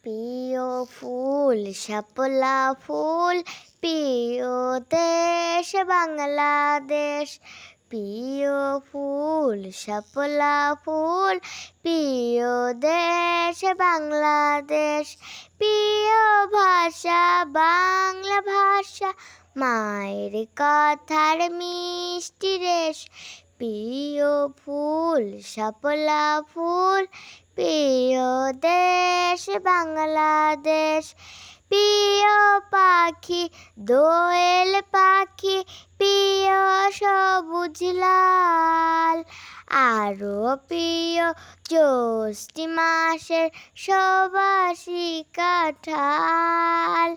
প্রিয় ফুল শাপলা ফুল, প্রিয় দেশ বাংলাদেশ। প্রিয় ফুল শাপলা ফুল, প্রিয় দেশ বাংলাদেশ। প্রিয় ভাষা বাংলা ভাষা, মায়ের কথার মিষ্টি রেশ। প্রিয় ফুল শাপলা ফুল, প্রিয় দেশ বাংলাদেশ। প্রিয় পাখি দোয়েল পাখি, প্রিয় সবুজ লাল। আরো প্রিয় জ্যৈষ্ঠ মাসের সুবাসী কাঁঠাল।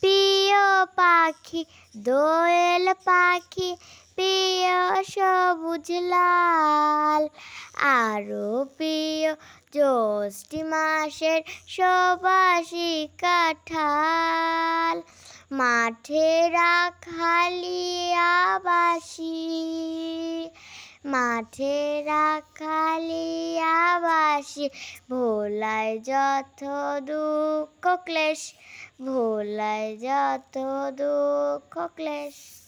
প্রিয় পাখি দোয়েল পাখি, প্রিয় সবুজ লাল। আরো প্রিয় জ্যৈষ্ঠ মাসের সুবাসী কাঁঠাল। মাঠে রাখালিয়া বাসি, মাঠে রাখালিয়া বাসি। ভোলায় যত দুঃখ ক্লেশ, ভোলায় যত দুঃখ ক্লেশ।